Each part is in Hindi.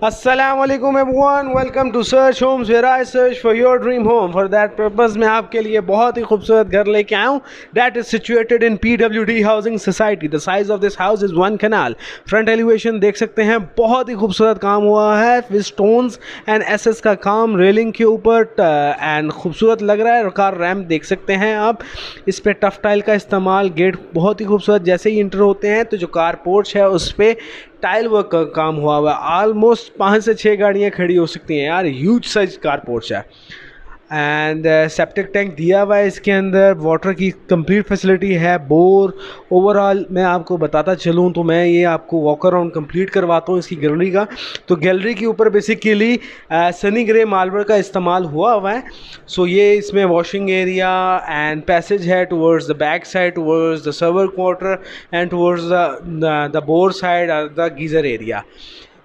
Assalamualaikum everyone, welcome to Search Homes where I search for your dream home. For that purpose मैं आपके लिए बहुत ही खूबसूरत घर लेके आया हूँ. That is situated in PWD Housing Society. The size of this house is 1 canal. Front elevation देख सकते हैं, बहुत ही खूबसूरत काम हुआ है. With stones and SS का काम रेलिंग के ऊपर एंड खूबसूरत लग रहा है. कार रैम्प देख सकते हैं आप. इस पे टफ टाइल का इस्तेमाल. गेट बहुत ही खूबसूरत. जैसे ही इंटर होते हैं तो जो कार पोर्च है उस पर टाइल वर्क का काम हुआ हुआ है. ऑलमोस्ट 5 से 6 गाड़ियाँ खड़ी हो सकती हैं यार. ह्यूज साइज कार पोर्च है. एंड सेप्टिक टैंक दिया हुआ है इसके अंदर. वाटर की कंप्लीट फैसिलिटी है. बोर ओवरऑल मैं आपको बताता चलूँ तो मैं ये आपको वॉक अराउंड कंप्लीट करवाता हूँ इसकी गैलरी का. तो गैलरी के ऊपर बेसिकली सनी ग्रे मार्बल का इस्तेमाल हुआ है. सो ये इसमें वॉशिंग एरिया एंड पैसेज है towards the back side, towards the servant quarter and towards the bore side, the geyser area.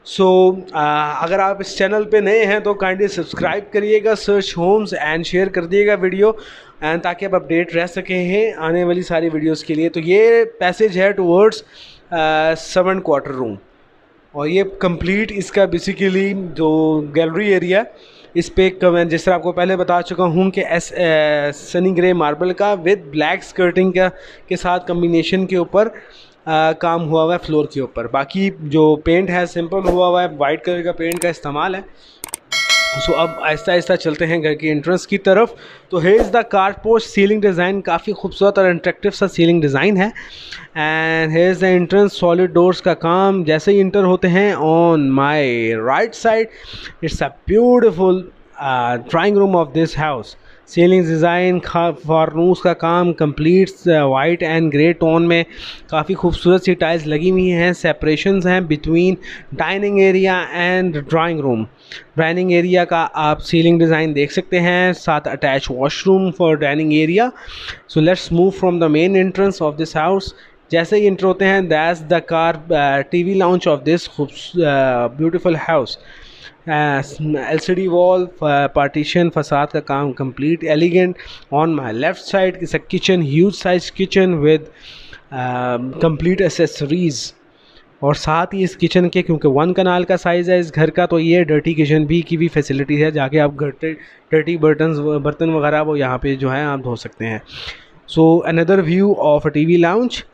So अगर आप इस चैनल पे नए हैं तो काइंडली सब्सक्राइब करिएगा सर्च होम्स एंड शेयर कर दिएगा वीडियो एंड ताकि आप अपडेट रह सकें हैं आने वाली सारी वीडियोस के लिए. तो ये पैसेज है टुवर्ड्स सर्वेंट क्वार्टर रूम और ये कंप्लीट इसका बेसिकली जो गैलरी एरिया इस पर मैं जिस तरह आपको पहले बता चुका हूँ कि सनी ग्रे मार्बल का विद ब्लैक स्कर्टिंग के साथ कम्बिनेशन के ऊपर काम हुआ है फ्लोर के ऊपर. बाकी जो पेंट है सिंपल हुआ है, वाइट कलर का पेंट का इस्तेमाल है. सो अब आहिस्ता आहिस्ता चलते हैं घर की एंट्रेंस की तरफ. तो here is the car porch. Ceiling design काफ़ी खूबसूरत और अट्रैक्टिव सा सीलिंग डिज़ाइन है. And here is the entrance. Solid doors का काम. जैसे ही इंटर होते हैं on my right side it's a beautiful drawing room of this house. Ceiling design फार्नूस का काम complete white and grey tone में. काफ़ी खूबसूरत सी टाइल्स लगी हुई हैं. सेपरेशंस हैं between dining area and drawing room. Dining area का आप सीलिंग डिज़ाइन देख सकते हैं. साथ attach washroom for dining area. So let's move from the main entrance of this house. जैसे ही इंटर होते हैं that's the car TV lounge of this beautiful house. LCD wall partition facade का काम complete elegant. On my left side is a kitchen, huge size kitchen with complete accessories. और साथ ही इस किचन के क्योंकि 1 कनाल का साइज़ है इस घर का तो ये डर्टी किचन भी की भी फैसिलिटी है. जाके आप घर डर्टी बर्तन वगैरह वो यहाँ पे जो है आप धो सकते हैं. So another view of a TV lounge.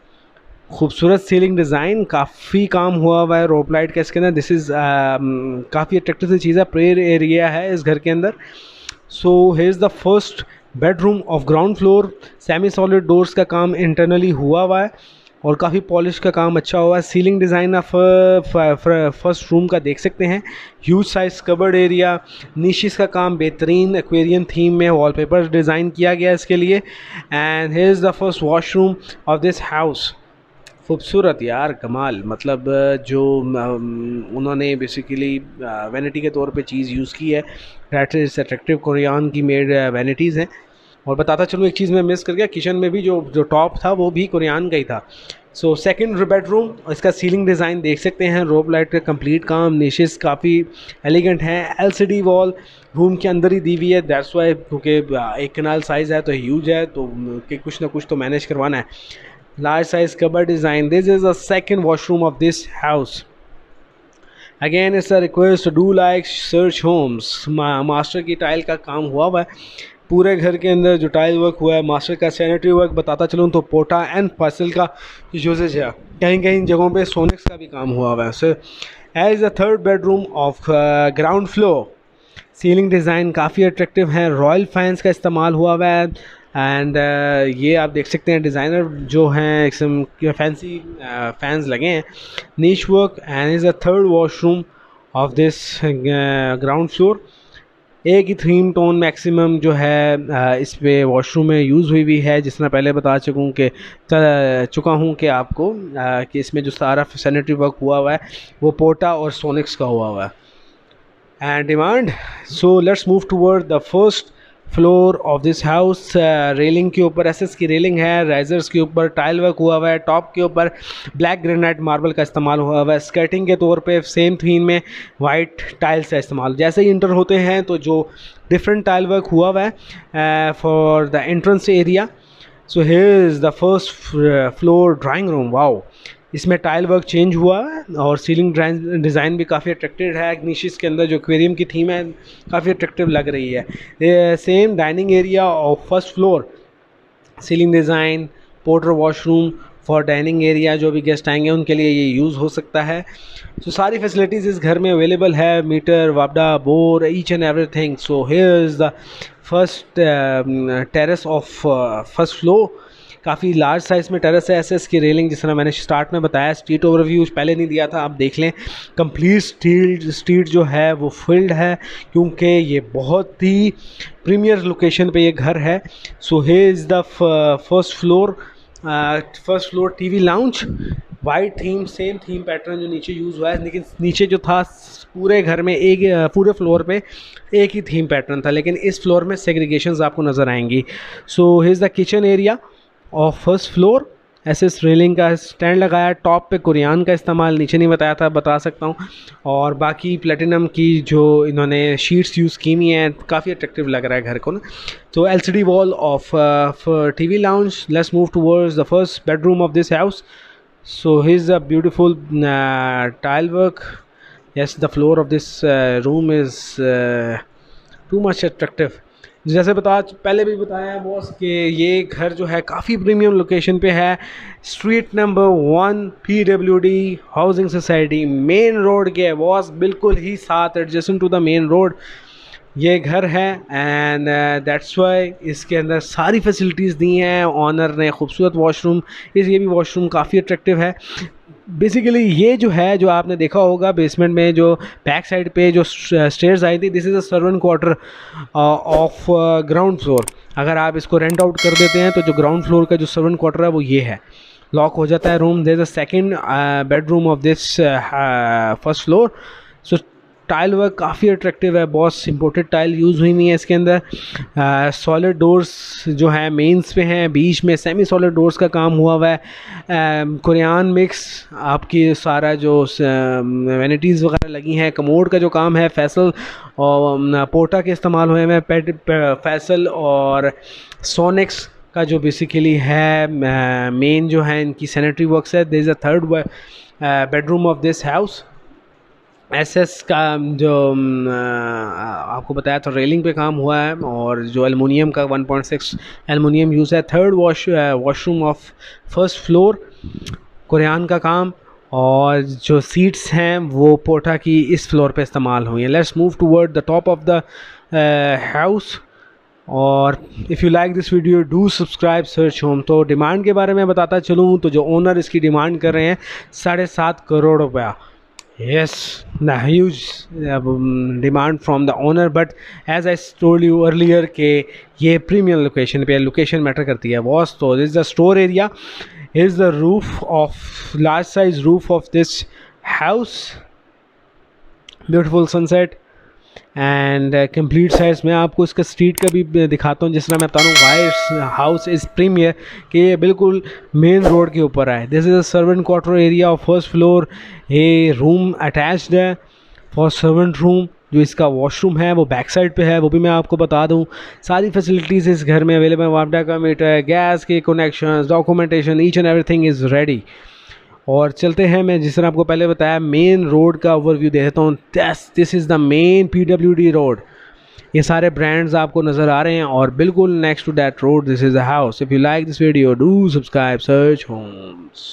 खूबसूरत सीलिंग डिज़ाइन. काफ़ी काम हुआ है रोप लाइट का इसके अंदर. दिस इज़ काफ़ी अट्रैक्टिव सी चीज़ है. प्रेयर एरिया है इस घर के अंदर. सो here is the first bedroom of ground floor. Semi solid doors का काम इंटरनली हुआ है और काफ़ी पॉलिश का काम अच्छा हुआ है. सीलिंग डिज़ाइन आप फर्स्ट रूम का देख सकते हैं. Huge size cupboard area. Niches का काम बेहतरीन एक्वेरियम थीम में वॉलपेपर डिज़ाइन किया गया इसके लिए. And here is the first washroom of this house. खूबसूरत यार, कमाल. मतलब जो उन्होंने बेसिकली वैनिटी के तौर पे चीज़ यूज़ की है दैट इज़ अट्रैक्टिव. कोरियन की मेड वैनिटीज़ हैं. और बताता चलूँ एक चीज़ मैं मिस कर गया. किचन में भी जो टॉप था वो भी कोरियन का ही था. So second bedroom. इसका सीलिंग डिज़ाइन देख सकते हैं. रोप लाइट का कंप्लीट काम. निशेस काफ़ी एलिगेंट हैं. LCD वॉल रूम के अंदर ही दी हुई है. दैट्स वाई क्योंकि 1 कनाल साइज़ है तो ह्यूज है तो कि कुछ ना कुछ तो मैनेज करवाना है. Large size cupboard design. This is the second washroom of this house. Again it's a request to do like search homes. Master की टाइल का काम हुआ है पूरे घर के अंदर. जो टाइल वर्क हुआ है मास्टर का. सैनिटरी वर्क बताता चलूँ तो पोटा एंड फासिल का यूजेज है. कहीं कहीं जगहों पे सोनिक्स का भी काम हुआ है. So as the third bedroom of ground floor. Ceiling design काफ़ी अट्रैक्टिव है. रॉयल फैंस का इस्तेमाल हुआ है. एंड ये आप देख सकते हैं डिज़ाइनर जो हैं एकदम फैंसी फैंस लगे हैं. Niche work. And is the third washroom of this ground floor. एक ही थीम टोन मैक्सिमम जो है इस पे वॉशरूम में यूज़ हुई है. जिस तरह पहले बता चुका हूँ कि आपको कि इसमें जो सारा सैनिटरी वर्क हुआ है वो पोटा और सोनिक्स का हुआ है. And demand. So let's move toward the first floor of this house. Railing के ऊपर SS की रेलिंग है. राइजर्स के ऊपर टाइल वर्क हुआ है. टॉप के ऊपर ब्लैक ग्रेनाइट मार्बल का इस्तेमाल हुआ है. स्कर्टिंग के तौर पे सेम थीम में वाइट टाइल्स का इस्तेमाल. जैसे ही इंटर होते हैं तो जो डिफरेंट टाइल वर्क हुआ है for the entrance area. So here is the first floor drawing room. Wow, इसमें टाइल वर्क चेंज हुआ है और सीलिंग डिज़ाइन भी काफ़ी अट्रैक्टिव है। निशिस के अंदर जो एक्वेरियम की थीम है काफ़ी अट्रैक्टिव लग रही है। Same dining area of first floor, ceiling design, porter washroom for dining area, जो भी गेस्ट आएंगे उनके लिए ये यूज़ हो सकता है। सो सारी फैसिलिटीज़ इस घर में अवेलेबल है, मीटर, वापडा, bore, each and everything. So here is the first terrace of first floor. काफ़ी लार्ज साइज़ में टेरेस है। एसएस की रेलिंग, जिस तरह मैंने स्टार्ट में बताया, स्ट्रीट ओवरव्यू पहले नहीं दिया था, आप देख लें। कंप्लीट स्ट्रीट जो है वो फील्ड है, क्योंकि ये बहुत ही प्रीमियर लोकेशन पे ये घर है। सो here is the first floor TV lounge, white theme, same theme pattern जो नीचे यूज़ हुआ है, लेकिन नीचे जो था पूरे घर में पूरे फ्लोर पे एक ही थीम पैटर्न था, लेकिन इस फ्लोर में सेग्रीगेशंस आपको नज़र आएंगी। सो here is the kitchen area of first floor. SS railing का स्टैंड लगाया, टॉप पे कुरियान का इस्तेमाल नीचे नहीं बताया था, बता सकता हूँ। और बाकी प्लेटिनम की जो इन्होंने शीट्स यूज़ की हुई हैं, काफ़ी अट्रैक्टिव लग रहा है घर को ना। तो LCD wall of TV lounge. Let's move towards the first bedroom of this house. So here is a beautiful tile work. Yes, the floor of this room is too much attractive. जैसे पहले भी बताया बॉस कि ये घर जो है काफ़ी प्रीमियम लोकेशन पे है। Street number 1 PWD housing society, main road के बॉस बिल्कुल ही साथ, adjacent to the main road ये घर है। एंड दैट्स वाई इसके अंदर सारी फैसिलिटीज़ दी हैं ऑनर ने। खूबसूरत वॉशरूम, ये भी वॉशरूम काफ़ी अट्रैक्टिव है। बेसिकली ये जो है, जो आपने देखा होगा बेसमेंट में जो बैक साइड पे जो स्टेयर्स आई थी, this is a servant quarter of ground floor. अगर आप इसको रेंट आउट कर देते हैं तो जो ग्राउंड फ्लोर का जो सर्वेंट क्वार्टर है वो ये है, लॉक हो जाता है room. There is a second bedroom of this first floor. So tile work काफ़ी अट्रैक्टिव है बॉस, इंपोर्टेड टाइल यूज़ हुई हुई है इसके अंदर। सॉलिड डोर्स जो है मेंस पे हैं, बीच में सेमी सॉलिड डोर्स का काम हुआ है। कोरियान मिक्स आपकी सारा जो वैनिटीज़ वगैरह लगी हैं, कमोड का जो काम है फैसल और पोर्टा के इस्तेमाल हुए हैं, फैसल और सोनिक्स का जो बेसिकली है मेन जो है इनकी सैनिटरी वर्क्स है। There is a third bedroom of this house. SS का जो आपको बताया था रेलिंग पे काम हुआ है, और जो एलुमिनियम का 1.6 एलुमिनियम यूज़ है। Third washroom of first floor, Korean का काम, और जो सीट्स हैं वो पोर्टा की इस फ्लोर पे इस्तेमाल हुई हैं। Let's move toward the top of the house. और if you like this video do subscribe search home. तो डिमांड के बारे में बताता चलूँ तो जो ओनर इसकी डिमांड कर रहे हैं 7.5 करोड़ रुपया। Yes, the huge demand from the owner, but as I told you earlier कि ये प्रीमियम लोकेशन पे, लोकेशन मैटर करती है बॉस। तो this is the store area, is the roof of large size roof of this house, beautiful sunset and complete size. मैं आपको इसका स्ट्रीट का भी दिखाता हूँ, जिस तरह मैं बता रहा हूँ वाई हाउस इज़ प्रीमियर कि ये बिल्कुल मेन रोड के ऊपर है। This is a servant quarter area of first floor. ये रूम अटैच्ड है फॉर सर्वेंट रूम। जो इसका वॉशरूम है वो बैक साइड पे है, वो भी मैं आपको बता दूं। सारी फैसिलिटीज़ इस घर में अवेलेबल है, वापडा का मीटर, गैस के connection, documentation, each and everything is ready. और चलते हैं, मैं जिस तरह आपको पहले बताया मेन रोड का ओवरव्यू दे देता हूँ। This is the main PWD road. ये सारे ब्रांड्स आपको नज़र आ रहे हैं, और बिल्कुल next to that road this is the house. If you like this video do subscribe Search Holmes.